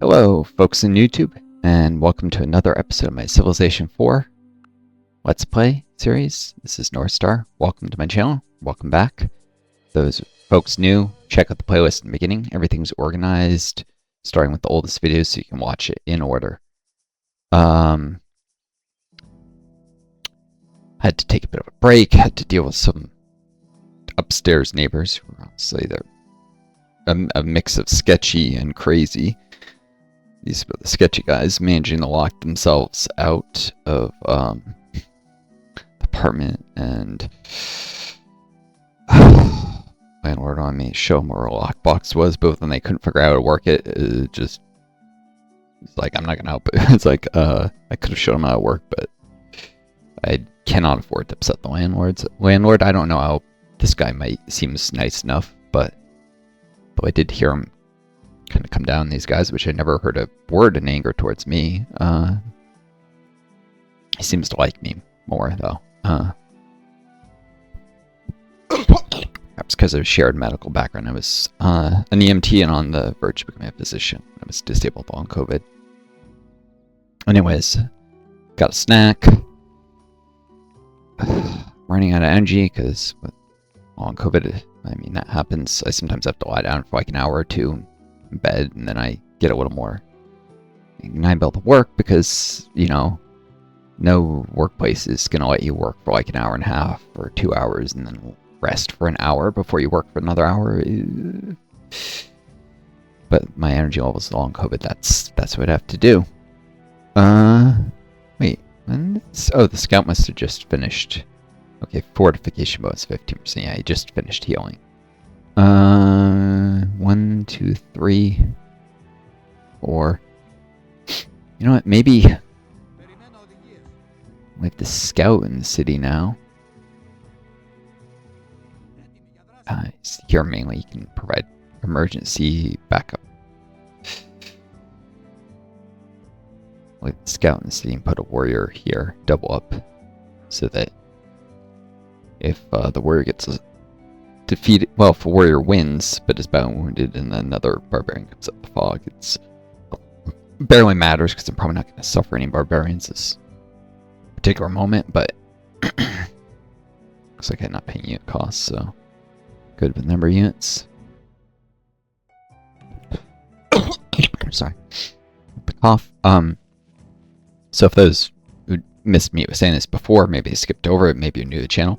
Hello, folks in YouTube, and welcome to another episode of my Civilization 4 Let's Play series. This is Northstar. Welcome to my channel. Welcome back. Those folks new, check out the playlist in the beginning. Everything's organized, starting with the oldest videos so you can watch it in order. Had to take a bit of a break, had to deal with some upstairs neighbors. Honestly, they're a mix of sketchy and crazy. These are the sketchy guys managing to lock themselves out of the apartment, and landlord on me show them where a lockbox was, but then they couldn't figure out how to work it. It's like, I'm not gonna help it. It's like, I could have shown them how to work, but I cannot afford to upset the landlord. I don't know how this guy seems nice enough, but though I did hear him kind of come down, these guys, which I never heard a word in anger towards me. He seems to like me more, though. Perhaps because of a shared medical background. I was an EMT and on the verge of becoming a physician. I was disabled long COVID. Anyways, got a snack. Running out of energy because with long COVID, I mean, that happens. I sometimes have to lie down for like an hour or two in bed, and then I get a little more able to work because, you know, no workplace is going to let you work for like an hour and a half or 2 hours and then rest for an hour before you work for another hour. But my energy levels long COVID, that's what I have to do. Wait, oh, the scout must have just finished. Okay, fortification bonus 15%. Yeah, he just finished healing. 1, 2, 3, 4. You know what? Maybe we have the scout in the city now. Here mainly you can provide emergency backup. Like the scout in the city and put a warrior here, double up, so that if the warrior gets defeated, well, if a warrior wins but is badly wounded and then another barbarian comes up the fog, it's barely matters because I'm probably not going to suffer any barbarians this particular moment, but looks like I'm not paying unit costs, so good with number of units. Sorry, the cough. So if those who missed me saying this before, maybe I skipped over it, maybe you're new to the channel.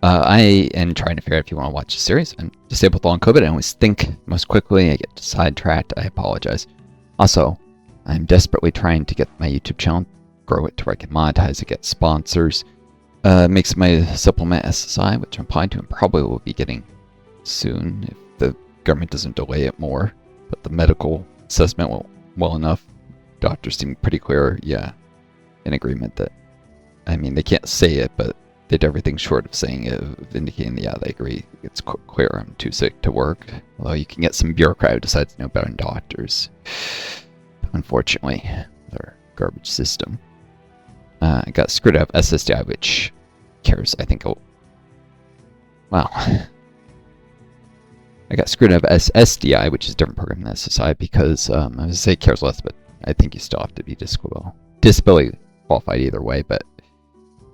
I am trying to figure out if you want to watch the series. I'm disabled long COVID. I always think most quickly. I get sidetracked. I apologize. Also, I'm desperately trying to get my YouTube channel, grow it to where I can monetize it, get sponsors. Makes my supplement SSI, which I'm applying to and probably will be getting soon if the government doesn't delay it more. But the medical assessment went well enough. Doctors seem pretty clear, yeah, in agreement that, I mean, they can't say it, but did everything short of saying it, of indicating that, yeah, they agree. It's clear I'm too sick to work. Although you can get some bureaucrat who decides to know better than doctors. Unfortunately, their garbage system. I got screwed out of SSDI, which cares, I think, wow. I got screwed out of SSDI, which is a different program than SSI, because, I was going to say cares less, but I think you still have to be disability qualified either way, but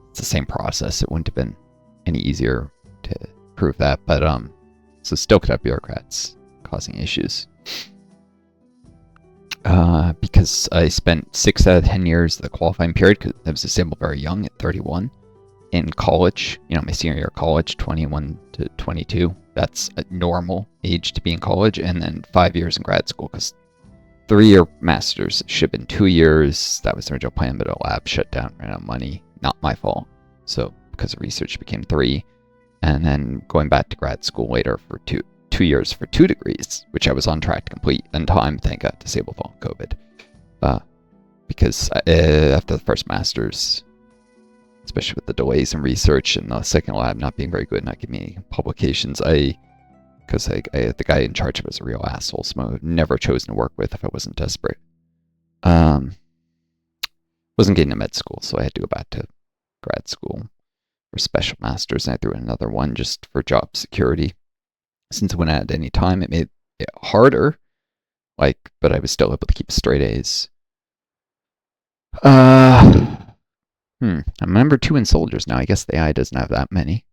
it's the same process. It wouldn't have been any easier to prove that, but so still could have bureaucrats causing issues. Because I spent 6 out of 10 years of the qualifying period, because I was disabled very young at 31 in college. You know, my senior year of college, 21 to 22. That's a normal age to be in college, and then 5 years in grad school, because 3-year masters should have been 2 years. That was the original plan, but a lab shut down, ran out of money. Not my fault. So because of research, it became 3, and then going back to grad school later for 2 years for 2 degrees, which I was on track to complete until I got disabled on COVID. Because after the first masters, especially with the delays in research and the second lab not being very good, not giving me any publications, because the guy in charge of it was a real asshole, so I would have never chosen to work with if I wasn't desperate. Wasn't getting to med school, so I had to go back to grad school for special masters, and I threw in another one just for job security. Since when I had any time, it made it harder but I was still able to keep straight A's. I'm number 2 in soldiers now. I guess the AI doesn't have that many.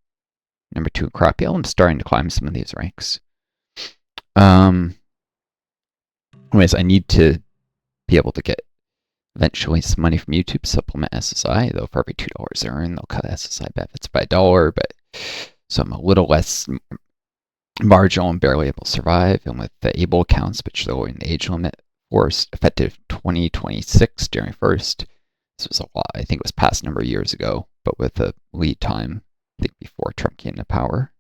Number 2 in crop yield. I'm starting to climb some of these ranks. Anyways, I need to be able to get eventually some money from YouTube to supplement SSI, though for every $2 earned, they'll cut SSI benefits by $1, but so I'm a little less marginal and barely able to survive. And with the able accounts, which lowering the age limit for effective 2026 January 1st, this was a lot. I think it was passed a number of years ago, but with a lead time, I think before Trump came to power.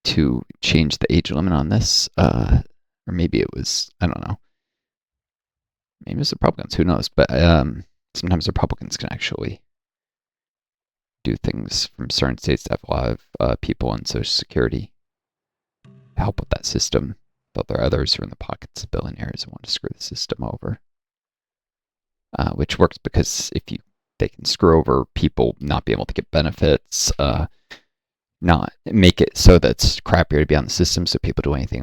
To change the age limit on this, or maybe it was, I don't know. Maybe it was Republicans, who knows? But sometimes Republicans can actually do things from certain states that have a lot of people on Social Security to help with that system. But there are others who are in the pockets of billionaires who want to screw the system over. Which works because they can screw over people not being able to get benefits, not make it so that it's crappier to be on the system, so people do anything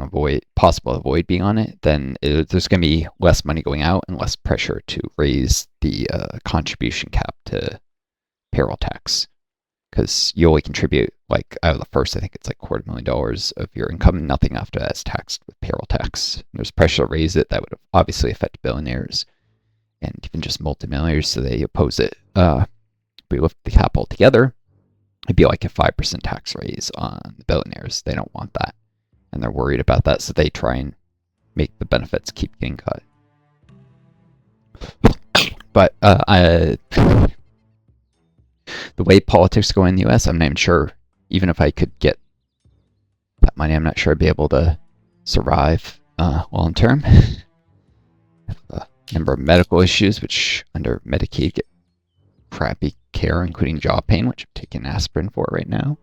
possible to avoid being on it, then there's going to be less money going out and less pressure to raise the contribution cap to payroll tax. Because you only contribute, like, out of the first, I think it's like $250,000 of your income, nothing after that is taxed with payroll tax. There's pressure to raise it that would obviously affect billionaires and even just multimillionaires, so they oppose it. If we lift the cap altogether, it'd be like a 5% tax raise on the billionaires. They don't want that, and they're worried about that, so they try and make the benefits keep getting cut. But the way politics go in the US, I'm not even sure, even if I could get that money, I'm not sure I'd be able to survive long term. A number of medical issues, which under Medicaid get crappy care, including jaw pain, which I'm taking aspirin for right now.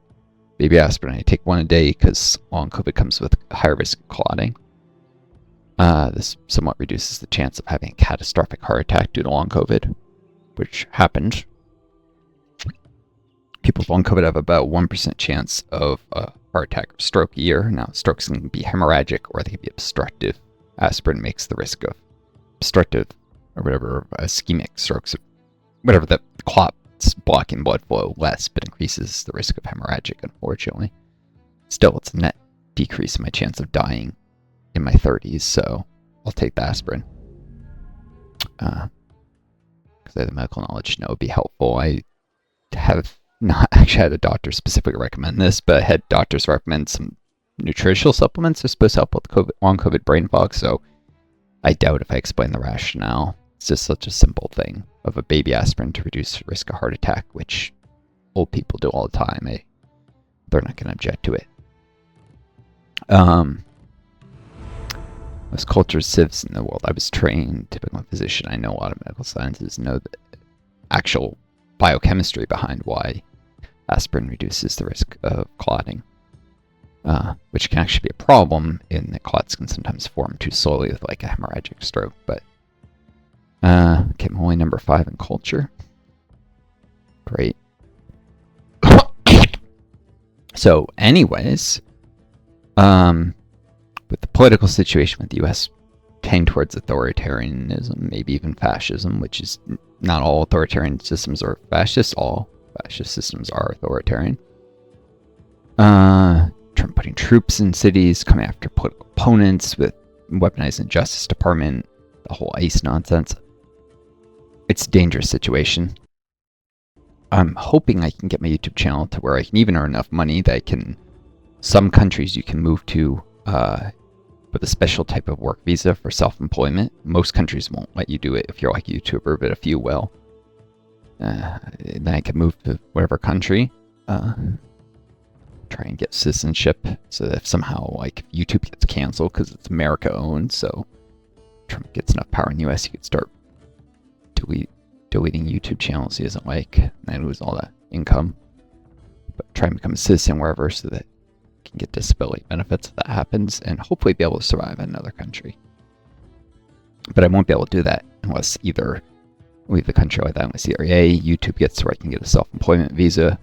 Baby aspirin, I take one a day because long COVID comes with a higher risk of clotting. This somewhat reduces the chance of having a catastrophic heart attack due to long COVID, which happened. People with long COVID have about 1% chance of a heart attack or stroke a year. Now, strokes can be hemorrhagic or they can be obstructive. Aspirin makes the risk of obstructive or whatever, ischemic strokes, whatever the clot's blocking blood flow less, but increases the risk of hemorrhagic, unfortunately. Still, it's a net decrease in my chance of dying in my 30s, so I'll take the aspirin. Because I have the medical knowledge to know it would be helpful. I have not actually had a doctor specifically recommend this, but I had doctors recommend some nutritional supplements are supposed to help with long COVID brain fog, so I doubt if I explain the rationale. It's just such a simple thing of a baby aspirin to reduce risk of heart attack, which old people do all the time. They're not going to object to it. Most cultures, civs in the world. I was trained, typical physician. I know a lot of medical sciences, know the actual biochemistry behind why aspirin reduces the risk of clotting, which can actually be a problem in that clots can sometimes form too slowly with like a hemorrhagic stroke. But okay, I'm only number 5 in culture. Great. So, anyways, with the political situation with the U.S. tending towards authoritarianism, maybe even fascism, which is not all authoritarian systems are fascist. All fascist systems are authoritarian. Trump putting troops in cities, coming after political opponents with weaponizing the Justice Department, the whole ICE nonsense. It's a dangerous situation. I'm hoping I can get my YouTube channel to where I can even earn enough money that I can... Some countries you can move to with a special type of work visa for self-employment. Most countries won't let you do it if you're like a YouTuber, but a few will. Then I can move to whatever country, try and get citizenship, so that if somehow like YouTube gets canceled because it's America owned, so Trump gets enough power in the US, he could start deleting YouTube channels he doesn't like, and I lose all that income. But try and become a citizen wherever, so that I can get disability benefits if that happens, and hopefully be able to survive in another country. But I won't be able to do that unless either leave the country like that, unless either A, YouTube gets where I can get a self-employment visa,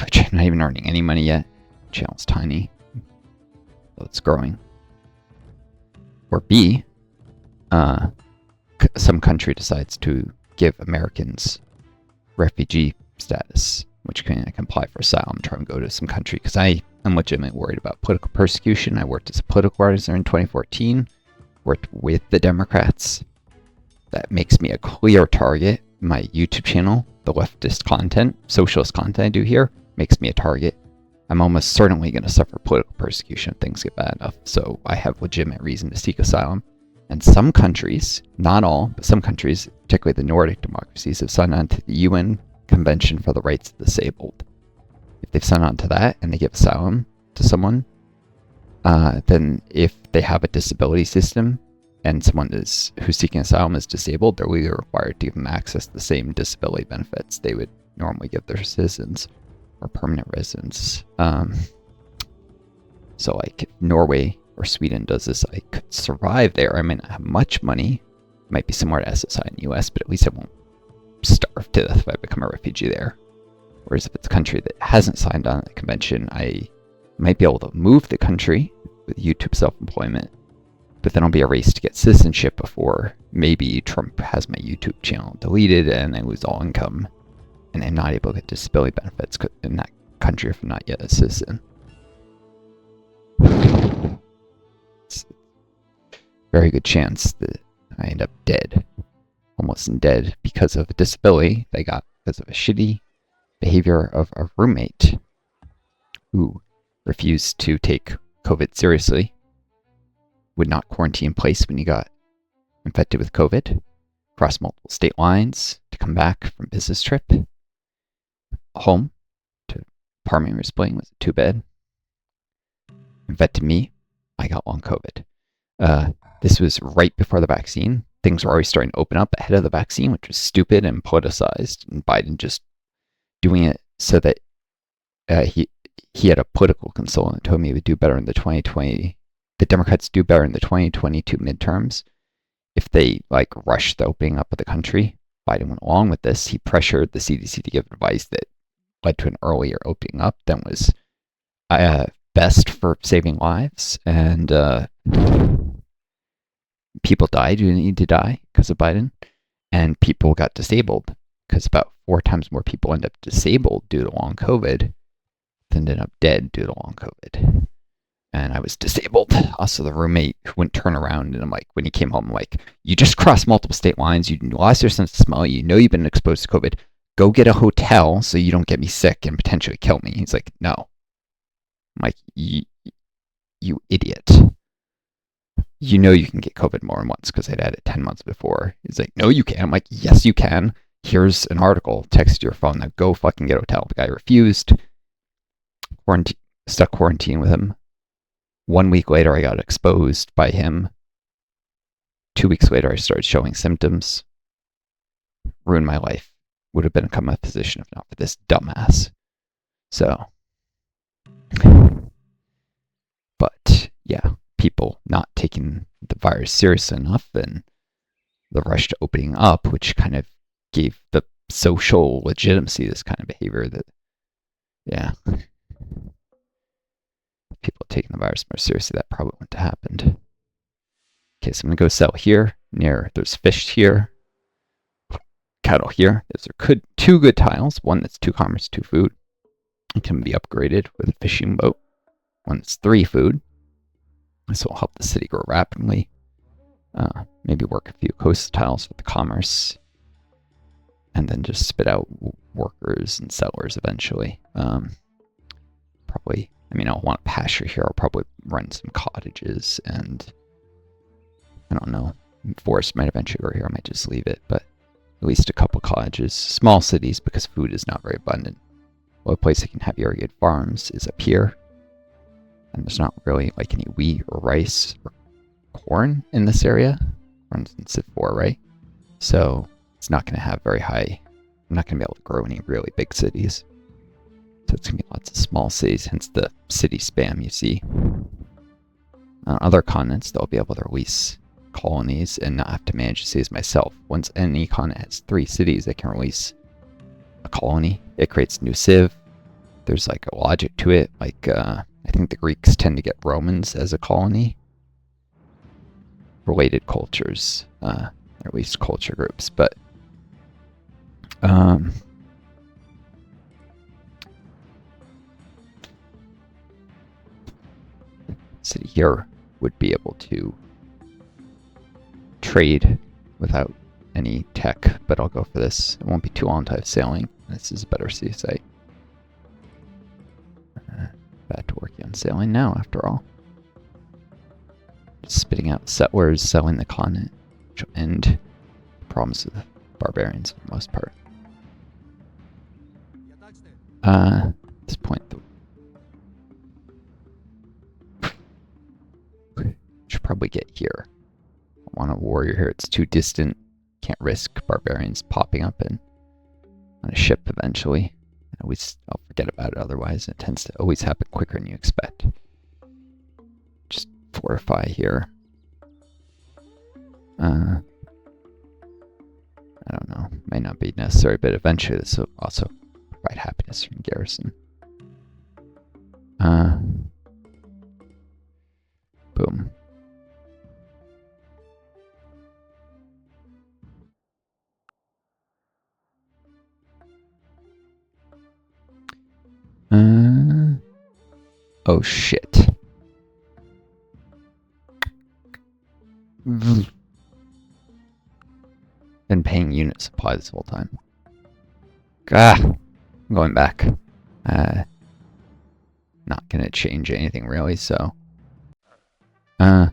which I'm not even earning any money yet, channel's tiny, so it's growing. Or B, some country decides to give Americans refugee status, which can apply for asylum, try and go to some country, because I am legitimately worried about political persecution. I worked as a political advisor in 2014, worked with the Democrats. That makes me a clear target. My YouTube channel, the leftist content, socialist content I do here, makes me a target. I'm almost certainly going to suffer political persecution if things get bad enough, so I have legitimate reason to seek asylum. And some countries, not all, but some countries, particularly the Nordic democracies, have signed on to the UN Convention for the Rights of the Disabled. If they've signed on to that and they give asylum to someone, then if they have a disability system and someone who's seeking asylum is disabled, they're legally required to give them access to the same disability benefits they would normally give their citizens or permanent residents. So like if Norway or Sweden does this, I could survive there. I may not have much money. It might be similar to SSI in the US, but at least I won't starve to death if I become a refugee there. Whereas if it's a country that hasn't signed on the convention, I might be able to move the country with YouTube self-employment, but then I'll be a race to get citizenship before maybe Trump has my YouTube channel deleted and I lose all income and I'm not able to get disability benefits in that country if I'm not yet a citizen. It's a very good chance that I end up dead, almost dead, because of a disability they got because of a shitty behavior of a roommate who refused to take COVID seriously, would not quarantine in place when he got infected with COVID, crossed multiple state lines to come back from business trip home to apartment we were splitting, was a 2-bed, infected me. I got long COVID. This was right before the vaccine. Things were already starting to open up ahead of the vaccine, which was stupid and politicized, and Biden just doing it so that he had a political consultant told me he would do better in the 2020. The Democrats do better in the 2022 midterms if they like rush the opening up of the country. Biden went along with this. He pressured the CDC to give advice that led to an earlier opening up than was best for saving lives, and people died who didn't need to die because of Biden, and people got disabled because about 4 times more people end up disabled due to long COVID than end up dead due to long COVID. And I was disabled. Also, the roommate who wouldn't turn around, and I'm like, when he came home, I'm like, you just crossed multiple state lines, you lost your sense of smell, you know you've been exposed to COVID, go get a hotel so you don't get me sick and potentially kill me. He's like, no. I'm like, you idiot. You know you can get COVID more than once because I'd had it 10 months before. He's like, no, you can't. I'm like, yes, you can. Here's an article. Text your phone. Now go fucking get a hotel. The guy refused. Stuck quarantine with him. 1 week later, I got exposed by him. 2 weeks later, I started showing symptoms. Ruined my life. Would have become a physician if not for this dumbass. So. But, yeah. People not taking the virus seriously enough, and the rush to opening up, which kind of gave the social legitimacy this kind of behavior that, yeah. People taking the virus more seriously, that probably wouldn't have happened. Okay, so I'm going to go sell here. There's fish here. Cattle here. Those are 2 good tiles. One that's 2 commerce, 2 food. It can be upgraded with a fishing boat. One that's 3 food. This will help the city grow rapidly. Maybe work a few coast tiles with the commerce. And then just spit out workers and settlers eventually. Probably, I'll want a pasture here. I'll probably run some cottages and, I don't know, forest might eventually grow here. I might just leave it, but at least a couple cottages. Small cities because food is not very abundant. Well, a place that can have irrigated farms is up here. And there's not really like any wheat or rice or corn in this area. Runs in Civ4, right? So it's not going to have very high. I'm not going to be able to grow any really big cities. So it's going to be lots of small cities, hence the city spam you see. On other continents, they'll be able to release colonies and not have to manage the cities myself. Once any continent has 3 cities, they can release a colony. It creates new Civ. there's like a logic to it. Like, I think the Greeks tend to get Romans as a colony. Related cultures, or at least culture groups, but city here would be able to trade without any tech, but I'll go for this. It won't be too long until I have sailing. This is a better sea site. Back to working on sailing now, after all. Spitting out settlers, selling the continent, which will end the problems of the barbarians for the most part. At this point, should probably get here. I want a warrior here. It's too distant. Can't risk barbarians popping up on a ship eventually. I'll forget about it otherwise. It tends to always happen quicker than you expect. Just fortify here. I don't know. Might not be necessary, but eventually this will also provide happiness from garrison. Boom. Oh shit. Been paying unit supply this whole time. I'm going back. Not gonna change anything really, so. I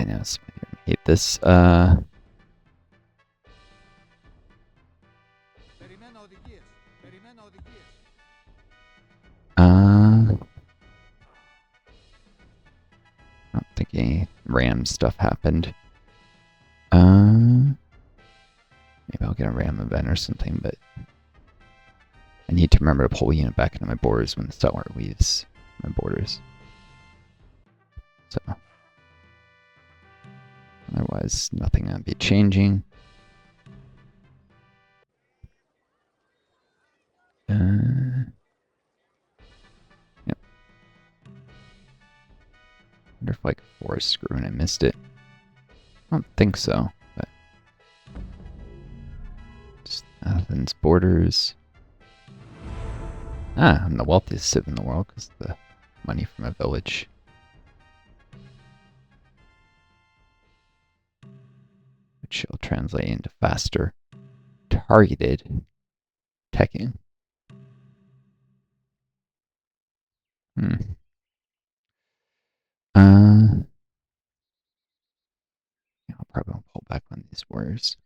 know, somebody hate this. I don't think any ram stuff happened. Maybe I'll get a ram event or something, but I need to remember to pull a unit back into my borders when the settler leaves my borders. So, otherwise, nothing I'd be changing. Yep. Wonder if like forest grew and I missed it. I don't think so, but just Athens borders. I'm the wealthiest civ in the world because of the money from a village. Which will translate into faster targeted teching. I'll probably pull back on these warriors.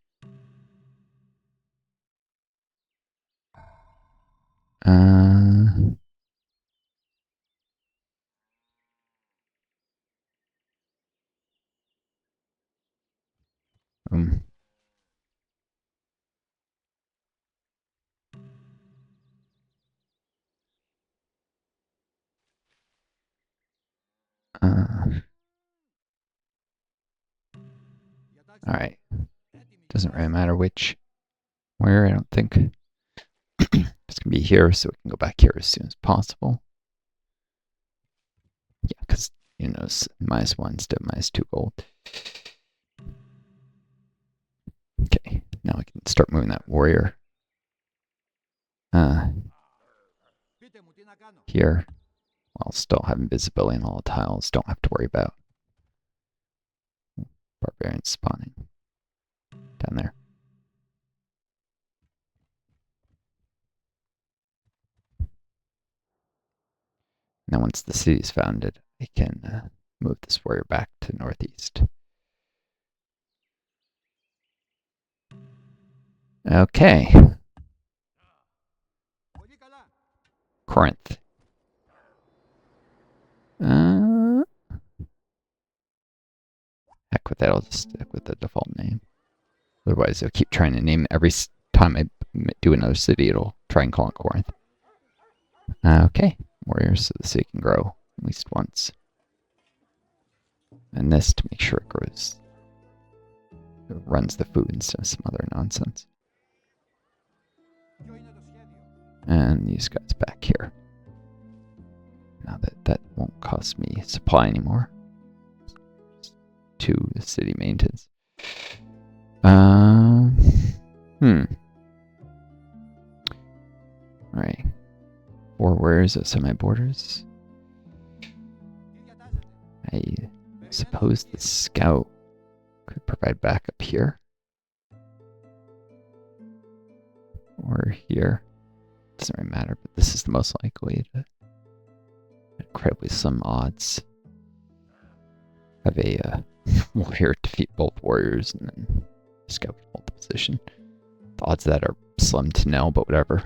Alright. Doesn't really matter which where, I don't think. It's gonna be here, so we can go back here as soon as possible. Yeah, because, you know, -1 instead of -2 gold. Okay, now I can start moving that warrior. Here. While still having visibility on all the tiles, don't have to worry about barbarians spawning down there. Now once the city is founded, I can move this warrior back to northeast. Okay. Corinth. Heck with that, I'll just stick with the default name. Otherwise, I'll keep trying to name every time I do another city, it'll try and call it Corinth. Okay, warriors so the city can grow at least once. And this to make sure it grows. It runs the food instead of some other nonsense. And these guys back here. Now that won't cost me supply anymore. To the city maintenance. Alright. 4 warriors at semi-borders. I suppose the scout could provide backup here. Or here. Doesn't really matter, but this is the most likely to incredibly slim odds. Have a warrior defeat both warriors and then scout can hold the position. The odds of that are slim to nil, but whatever.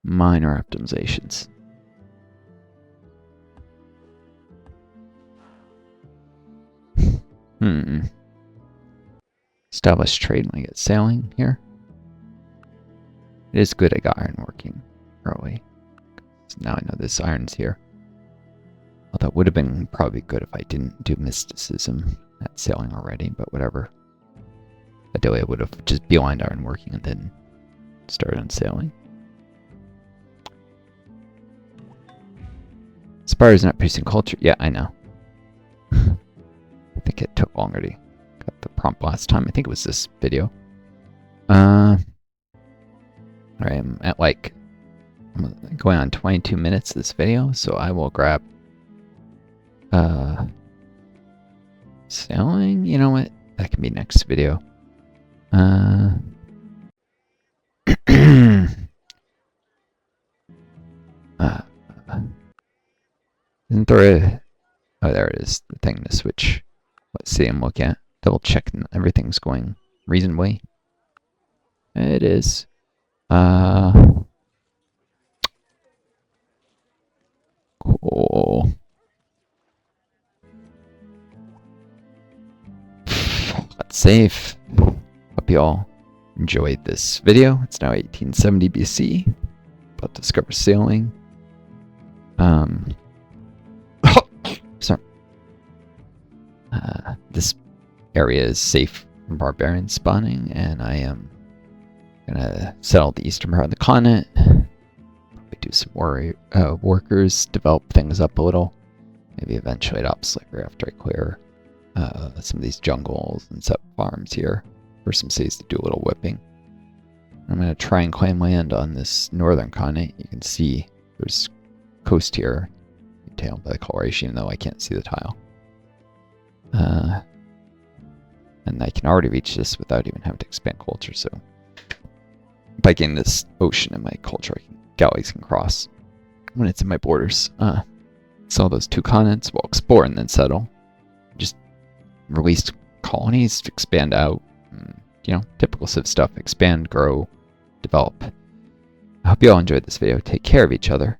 Minor optimizations. Establish trade when I get sailing here. It is good I got iron working early. So now I know this iron's here. Well, that would have been probably good if I didn't do mysticism at sailing already, but whatever. Ideally I would have just beelined iron working and then started on sailing. Spire's not producing culture. Yeah, I know. I think it took longer to got the prompt last time. I think it was this video. Alright, I'm at like, I'm going on 22 minutes of this video, so I will grab sailing. You know what? That can be next video. Isn't there a... Oh, there it is. The thing to switch what city I'm looking at. Double check everything's going reasonably. It is. Cool. Let's save. Hope you all enjoyed this video. It's now 1870 BC. About to discover sailing. Sorry. This area is safe from barbarian spawning, and I am gonna settle the eastern part of the continent. Probably do some workers, develop things up a little. Maybe eventually adopt slavery after I clear some of these jungles and set farms here for some cities to do a little whipping. I'm gonna try and claim land on this northern continent. You can see there's coast here, detailed by the coloration, even though I can't see the tile. And I can already reach this without even having to expand culture, so by getting this ocean in my culture, galleys can cross when it's in my borders. So those 2 continents, we'll explore and then settle. Just release colonies to expand out. You know, typical Civ stuff. Expand, grow, develop. I hope you all enjoyed this video. Take care of each other.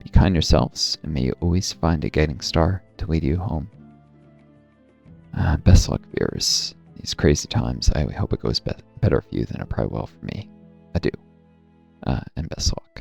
Be kind yourselves, and may you always find a guiding star to lead you home. Best luck, viewers. These crazy times, I hope it goes better for you than it probably will for me. Adieu, and best luck.